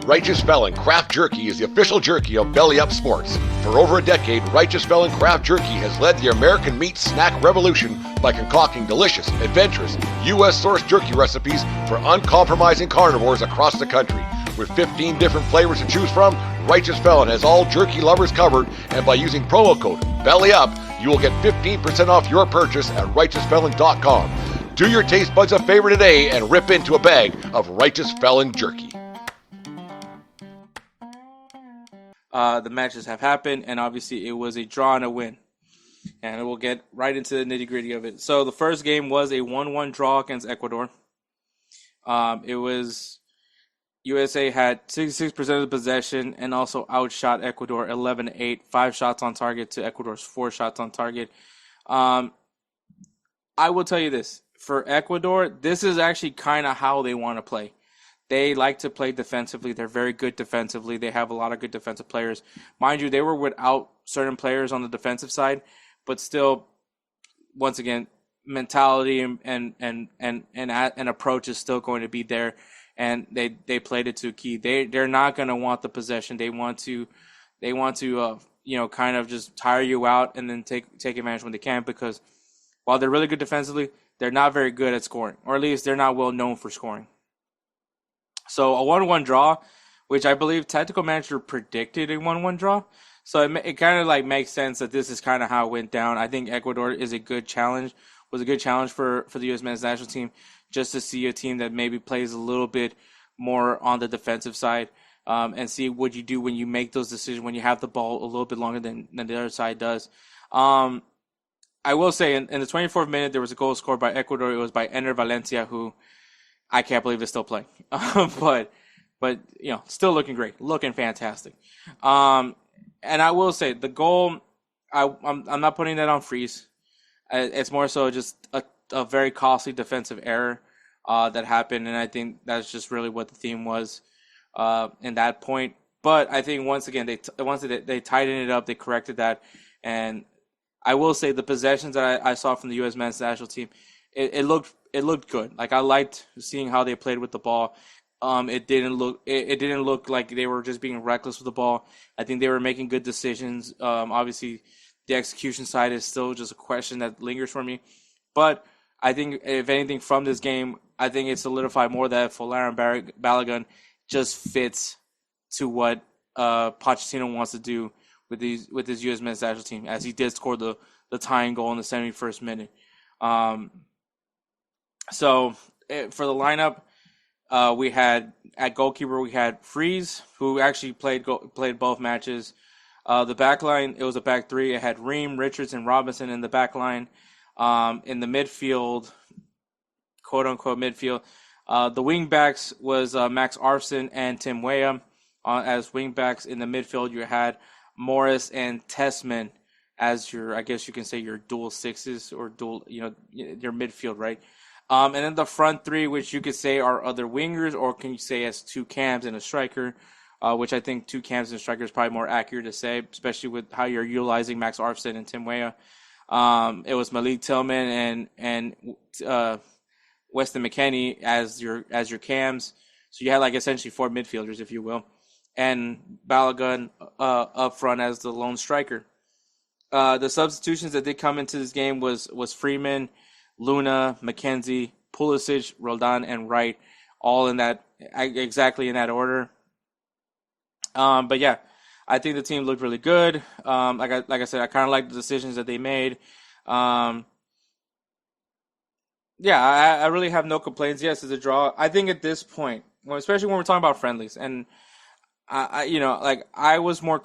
Righteous Felon Craft Jerky is the official jerky of Belly Up Sports. For over a decade, Righteous Felon Craft Jerky has led the American meat snack revolution by concocting delicious, adventurous, U.S.-sourced jerky recipes for uncompromising carnivores across the country. With 15 different flavors to choose from, Righteous Felon has all jerky lovers covered, and by using promo code BELLYUP, you will get 15% off your purchase at righteousfelon.com. Do your taste buds a favor today and rip into a bag of Righteous Felon jerky. The matches have happened, and obviously it was a draw and a win. And we'll get right into the nitty-gritty of it. So the first game was a 1-1 draw against Ecuador. It was USA had 66% of the possession and also outshot Ecuador 11-8, 5 shots on target to Ecuador's 4 shots on target. I will tell you this. For Ecuador, this is actually kind of how they want to play. They like to play defensively. They're very good defensively. They have a lot of good defensive players. Mind you, they were without certain players on the defensive side, but still, once again, mentality and approach is still going to be there, and they played it to a key. They're not going to want the possession. They want to kind of just tire you out and then take advantage when they can, because while they're really good defensively, they're not very good at scoring, or at least they're not well known for scoring. So a 1-1 draw, which I believe Tactical Manager predicted a 1-1 draw. So it kind of like makes sense that this is kind of how it went down. I think Ecuador was a good challenge for the U.S. men's national team, just to see a team that maybe plays a little bit more on the defensive side, and see what you do when you make those decisions, when you have the ball a little bit longer than the other side does. I will say in the 24th minute, there was a goal scored by Ecuador. It was by Ener Valencia, who I can't believe is still playing, but still looking great, looking fantastic. And I will say the goal, I'm not putting that on Freeze. It's more so just a very costly defensive error that happened, and I think that's just really what the theme was in that point. But I think once again they tightened it up, they corrected that, and I will say the possessions that I saw from the U.S. men's national team, it looked good. Like, I liked seeing how they played with the ball. It didn't look like they were just being reckless with the ball. I think they were making good decisions. Obviously, the execution side is still just a question that lingers for me. But I think, if anything, from this game, I think it solidified more that Flores and Balogun just fits to what Pochettino wants to do with his U.S. men's national team, as he did score the tying goal in the 71st minute. So for the lineup, we had at goalkeeper, we had Freeze, who actually played both matches. The back line, it was a back three. It had Ream, Richards, and Robinson in the back line. In the midfield, quote unquote midfield, the wing backs was Max Arfson and Tim Weah. As wing backs. In the midfield, you had Morris and Tessman as I guess you can say your dual sixes, or dual, your midfield, right? And then the front three, which you could say are other wingers, or can you say as two cams and a striker, which I think two cams and a striker is probably more accurate to say, especially with how you're utilizing Max Arfson and Tim Weah. It was Malik Tillman and Weston McKennie as your cams. So you had like essentially four midfielders, if you will, and Balogun up front as the lone striker. The substitutions that did come into this game was Freeman, Luna, McKenzie, Pulisic, Roldan, and Wright, all exactly in that order. But yeah, I think the team looked really good. Like I said, I kind of like the decisions that they made. I really have no complaints. Yes, it's a draw. I think at this point, especially when we're talking about friendlies, and I was more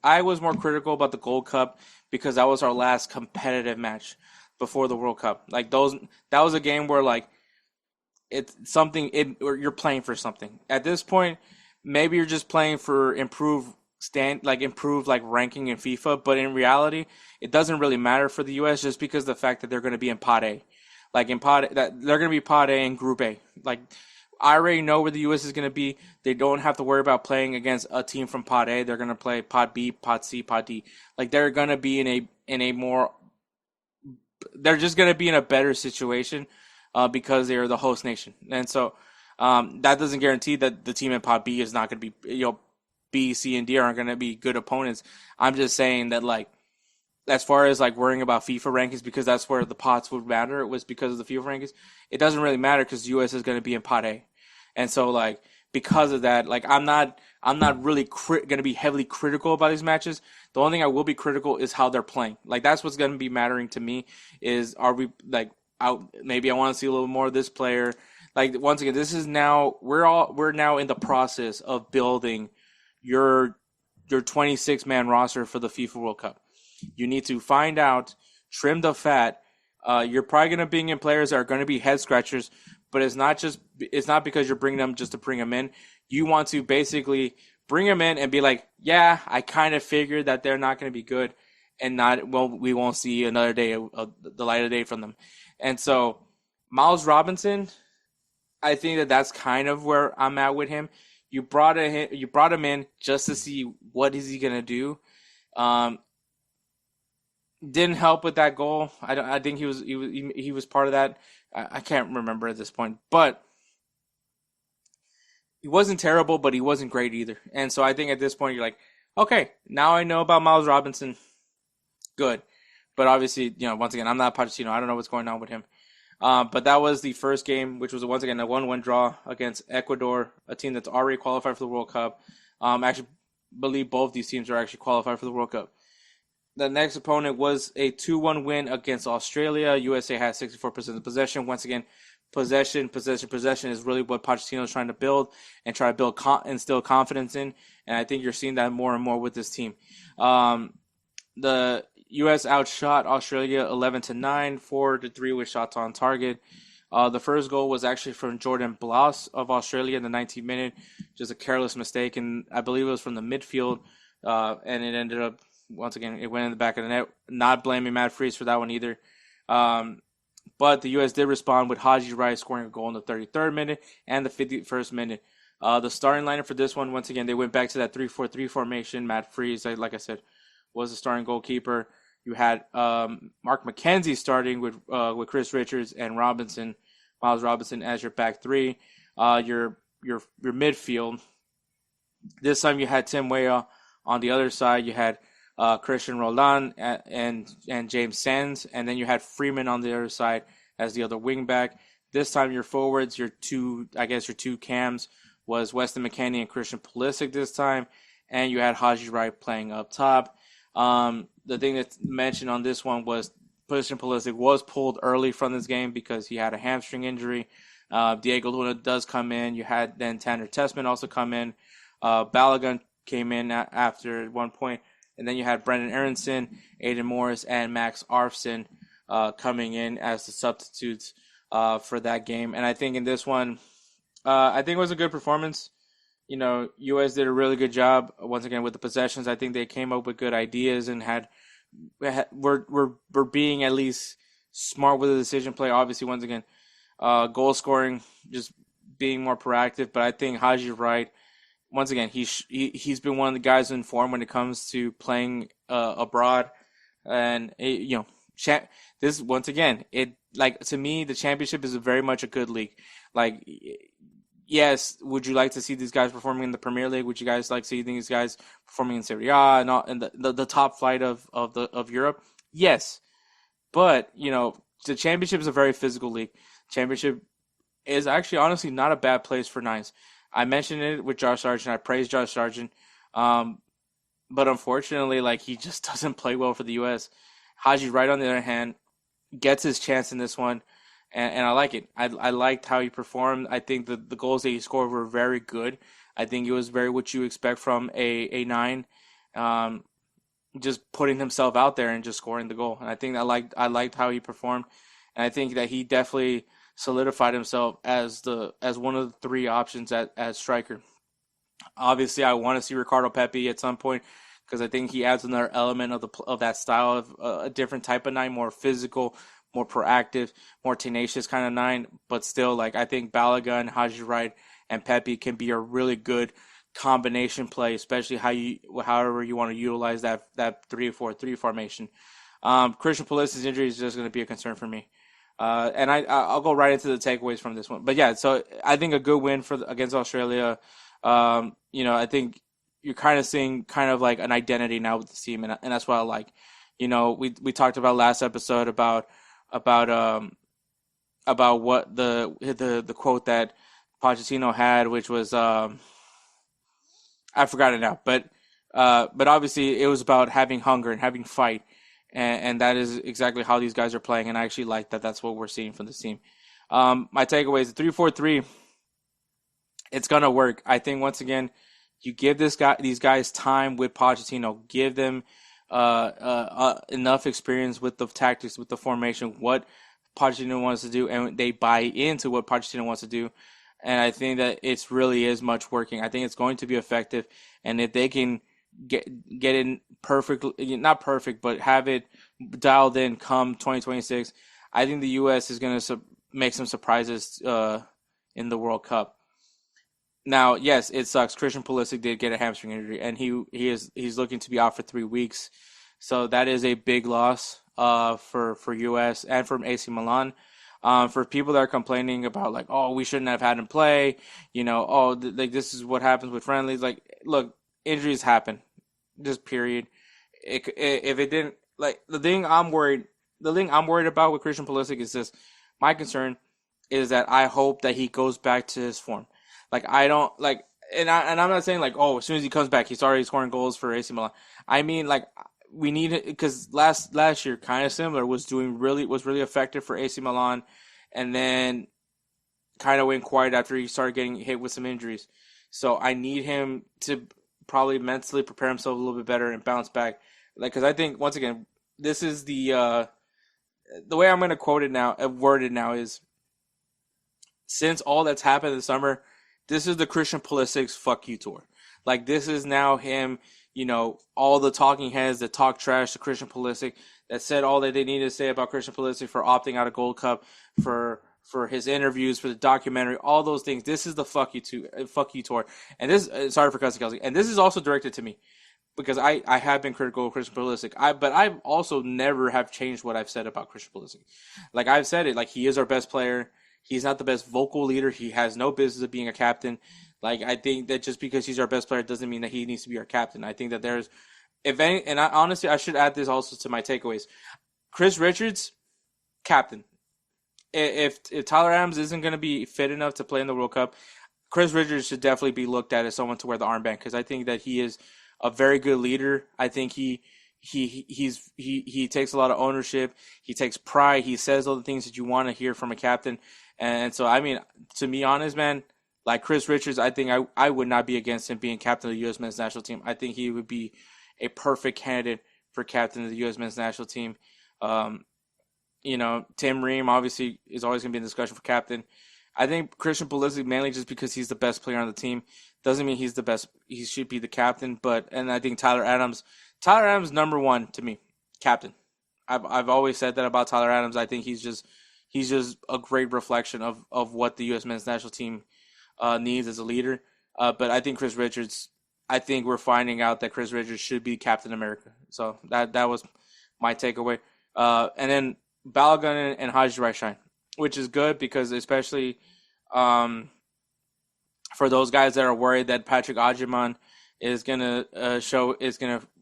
I was more critical about the Gold Cup because that was our last competitive match before the World Cup. That was a game where it's something or you're playing for something. At this point, maybe you're just playing for improved ranking in FIFA, but in reality, it doesn't really matter for the US just because of the fact that they're going to be in Pot A. They're going to be Pot A and Group A. I already know where the U.S. is going to be. They don't have to worry about playing against a team from Pot A. They're going to play Pot B, Pot C, Pot D. They're going to be they're just going to be in a better situation because they are the host nation. And so That doesn't guarantee that the team in Pot B is not going to be, B, C, and D aren't going to be good opponents. I'm just saying that, like, as far as like worrying about FIFA rankings, because that's where the pots would matter. It was because of the FIFA rankings. It doesn't really matter because U.S. is going to be in Pot A, and so like because of that, like I'm not really going to be heavily critical about these matches. The only thing I will be critical is how they're playing. Like that's what's going to be mattering to me. Is are we like out? Maybe I want to see a little more of this player. Like once again, this is now we're now in the process of building your 26-man roster for the FIFA World Cup. You need to find out, trim the fat. You're probably going to bring in players that are going to be head scratchers, but it's not because you're bringing them just to bring them in. You want to basically bring them in and be like, yeah, I kind of figured that they're not going to be good, and we won't see another day of the light of day from them. And so Miles Robinson, I think that's kind of where I'm at with him. You brought him in just to see what is he going to do. Didn't help with that goal. I think he was part of that. I can't remember at this point, but he wasn't terrible, but he wasn't great either. And so I think at this point you're like, okay, now I know about Miles Robinson. Good, but obviously, once again, I'm not Pochettino. I don't know what's going on with him. But that was the first game, which was once again a 1-1 draw against Ecuador, a team that's already qualified for the World Cup. Actually, believe both these teams are actually qualified for the World Cup. The next opponent was a 2-1 win against Australia. USA had 64% of possession. Once again, possession is really what Pochettino is trying to build and try to build instill confidence in. And I think you're seeing that more and more with this team. The U.S. outshot Australia 11-9, 4-3 with shots on target. The first goal was actually from Jordan Blas of Australia in the 19th minute. Just a careless mistake, and I believe it was from the midfield. And it ended up, once again, it went in the back of the net. Not blaming Matt Freese for that one either. But the U.S. did respond with Haji Wright scoring a goal in the 33rd minute and the 51st minute. The starting lineup for this one, once again, they went back to that 3-4-3 formation. Matt Freese, like I said, was the starting goalkeeper. You had Mark McKenzie starting with Chris Richards and Miles Robinson as your back three. Your midfield. This time you had Tim Weah on the other side. You had Christian Roldan and James Sands, and then you had Freeman on the other side as the other wing back. This time your forwards, your two cams was Weston McKennie and Christian Pulisic this time, and you had Haji Wright playing up top. The thing that's mentioned on this one was Christian Pulisic was pulled early from this game because he had a hamstring injury. Diego Luna does come in. You had then Tanner Tessman also come in. Balogun came in after at one point. And then you had Brendan Aronson, Aiden Morris, and Max Arfson coming in as the substitutes for that game. And I think in this one, I think it was a good performance. U.S. did a really good job once again with the possessions. I think they came up with good ideas and were being at least smart with the decision play. Obviously, once again, goal scoring, just being more proactive. But I think Haji Wright, once again, he's been one of the guys in form when it comes to playing abroad, and this once again, to me the championship is very much a good league. Like, yes, would you like to see these guys performing in the Premier League? Would you guys like to see these guys performing in Serie A and the top flight of Europe? Yes, but the championship is a very physical league. Championship is actually honestly not a bad place for nines. I mentioned it with Josh Sargent. I praised Josh Sargent. But unfortunately, he just doesn't play well for the U.S. Haji Wright, on the other hand, gets his chance in this one, and I like it. I liked how he performed. I think the goals that he scored were very good. I think it was very what you expect from a nine, just putting himself out there and just scoring the goal. And I think I liked how he performed, and I think that he definitely solidified himself as one of the three options at striker. Obviously, I want to see Ricardo Pepi at some point because I think he adds another element of that style of a different type of nine, more physical, more proactive, more tenacious kind of nine. But still, I think Balogun, Haji Wright, and Pepi can be a really good combination play, especially however you want to utilize that 3-4-3 formation. Christian Pulisic's injury is just going to be a concern for me. And I'll go right into the takeaways from this one. But yeah, so I think a good win against Australia. I think you're kind of seeing kind of like an identity now with the team, and that's what I like. We talked about last episode about what the quote that Pochettino had, which was I forgot it now, but obviously it was about having hunger and having fight, and that is exactly how these guys are playing, and I actually like that. That's what we're seeing from this team. My takeaway is the 3-4-3. It's gonna work. I think once again, you give these guys time with Pochettino, give them enough experience with the tactics, with the formation, what Pochettino wants to do, and they buy into what Pochettino wants to do. And I think that it really is much working. I think it's going to be effective, and if they can get in perfectly, not perfect, but have it dialed in come 2026, I think the U.S. is going to make some surprises in the World Cup. Now, yes, it sucks. Christian Pulisic did get a hamstring injury, and he's looking to be out for 3 weeks, so that is a big loss for U.S. and from AC Milan. For people that are complaining about like, oh, we shouldn't have had him play, like this is what happens with friendlies. Like, look, injuries happen, just period. If it didn't, like the thing I'm worried about with Christian Pulisic is this. My concern is that I hope that he goes back to his form. Like I don't like, and I'm not saying like, oh, as soon as he comes back, he's already scoring goals for AC Milan. I mean like. We need it because last year, kind of similar, was really effective for AC Milan, and then kind of went quiet after he started getting hit with some injuries. So I need him to probably mentally prepare himself a little bit better and bounce back. Like, because I think once again, this is the way I'm going to word it now is, since all that's happened this summer, this is the Christian Pulisic's fuck you tour. Like, this is now him. All the talking heads that talk trash to Christian Pulisic, that said all that they needed to say about Christian Pulisic for opting out of Gold Cup, for his interviews, for the documentary, all those things. This is the fuck you tour. And this, sorry for cussing, Kelsey. And this is also directed to me because I have been critical of Christian Pulisic. But I've also never have changed what I've said about Christian Pulisic. Like I've said it, like he is our best player. He's not the best vocal leader. He has no business of being a captain. Like, I think that just because he's our best player doesn't mean that he needs to be our captain. I think that there's, honestly, I should add this also to my takeaways. Chris Richards, captain. If Tyler Adams isn't going to be fit enough to play in the World Cup, Chris Richards should definitely be looked at as someone to wear the armband, because I think that he is a very good leader. I think he takes a lot of ownership. He takes pride. He says all the things that you want to hear from a captain. And so, I mean, to be honest, man, like Chris Richards, I think I would not be against him being captain of the U.S. men's national team. I think he would be a perfect candidate for captain of the U.S. men's national team. Tim Ream obviously is always going to be in discussion for captain. I think Christian Pulisic, mainly just because he's the best player on the team, doesn't mean he's the best. He should be the captain. And I think Tyler Adams, number one to me, captain. I've always said that about Tyler Adams. I think he's just a great reflection of what the U.S. men's national team needs as a leader. But I think Chris Richards, I think we're finding out that Chris Richards should be Captain America. So that was my takeaway. And then Balogun and Haji Wright shine, which is good because especially for those guys that are worried that Patrick Agyemang is gonna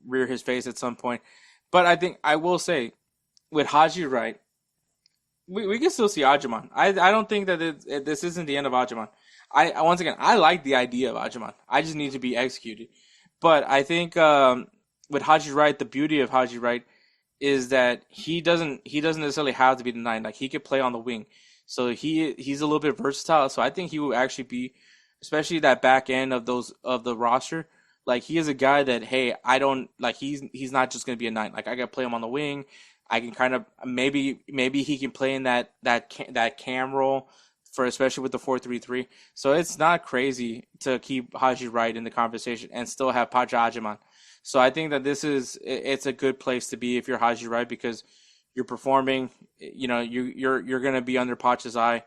rear his face at some point. But I think I will say with Haji Wright, we can still see Agyemang. I don't think that this isn't the end of Agyemang. Once again, I like the idea of Agyemang. I just need to be executed. But I think with Haji Wright, the beauty of Haji Wright is that he doesn't necessarily have to be the 9. Like, he could play on the wing. So he's a little bit versatile. So I think he will actually be, especially that back end of the roster. Like, he is a guy that, hey, I don't like. He's not just gonna be a 9. Like, I gotta play him on the wing. I can kind of maybe he can play in that cam role for, especially with the 4-3-3. So it's not crazy to keep Haji Wright in the conversation and still have Patrick Agyemang. So I think that it's a good place to be if you're Haji Wright, because you're performing. You're gonna be under Poch's eye.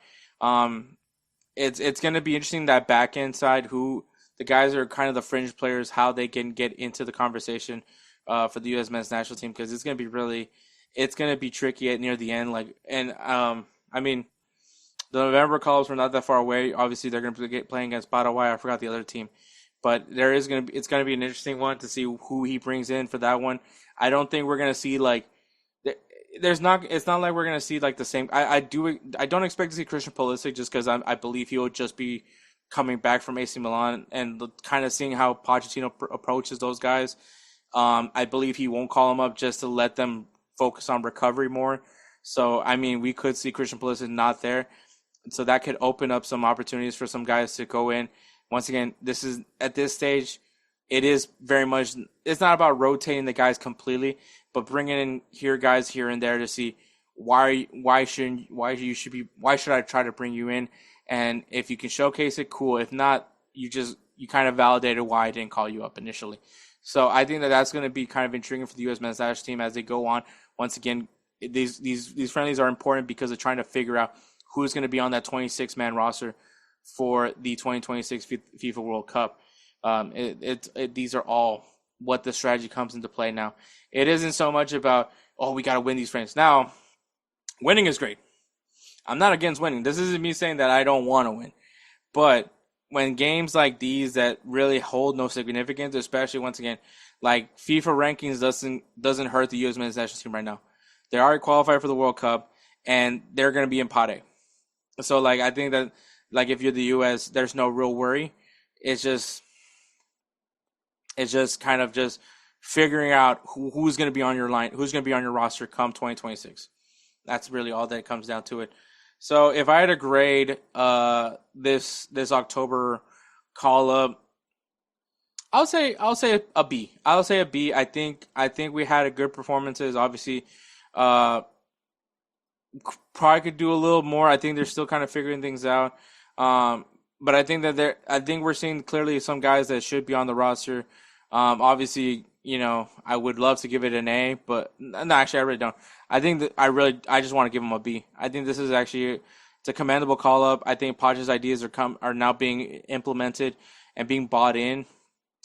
It's gonna be interesting, that back end side, who the guys are kind of the fringe players, how they can get into the conversation for the U.S. men's national team, because it's gonna be tricky at near the end. I mean, the November call-ups were not that far away. Obviously, they're going to be playing against Paraguay. I forgot the other team. But it's going to be an interesting one to see who he brings in for that one. I don't think we're going to see it's not like we're going to see like the same. I don't expect to see Christian Pulisic just because I believe he will just be coming back from AC Milan and kind of seeing how Pochettino approaches those guys. I believe he won't call them up just to let them focus on recovery more. So, I mean, we could see Christian Pulisic not there. So that could open up some opportunities for some guys to go in. Once again, this is at this stage, it is very much, it's not about rotating the guys completely, but bringing in guys here and there to see why should I try to bring you in? And if you can showcase it, cool. If not, you kind of validated why I didn't call you up initially. So I think that's going to be kind of intriguing for the U.S. men's national team as they go on. Once again, these friendlies are important because they're trying to figure out who's going to be on that 26-man roster for the 2026 FIFA World Cup. These are all what the strategy comes into play now. It isn't so much about, we got to win these friends. Now, winning is great. I'm not against winning. This isn't me saying that I don't want to win. But when games like these that really hold no significance, especially once again, like FIFA rankings doesn't hurt the U.S. men's national team right now. They already qualified for the World Cup, and they're going to be in Pot A. So, I think that, if you're the U.S., there's no real worry. It's just kind of just figuring out who's going to be on your line, who's going to be on your roster come 2026. That's really all that it comes down to it. So if I had to grade this October call up, I'll say a B. I'll say a B. I think we had a good performances. Obviously, probably could do a little more. I think they're still kind of figuring things out. But I think that we're seeing clearly some guys that should be on the roster. Obviously, I would love to give it an A, but no, actually, I really don't. I think that I just want to give them a B. I think this is actually, it's a commendable call up. I think Poch's ideas are now being implemented and being bought in,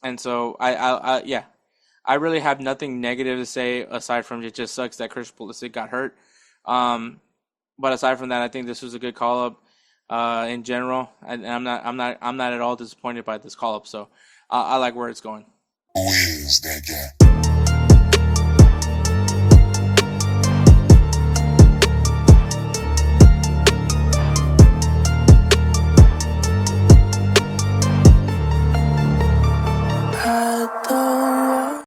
and so I really have nothing negative to say aside from it just sucks that Christian Pulisic got hurt. But aside from that, I think this was a good call up in general, and I'm not at all disappointed by this call up. So I like where it's going. Who is that guy?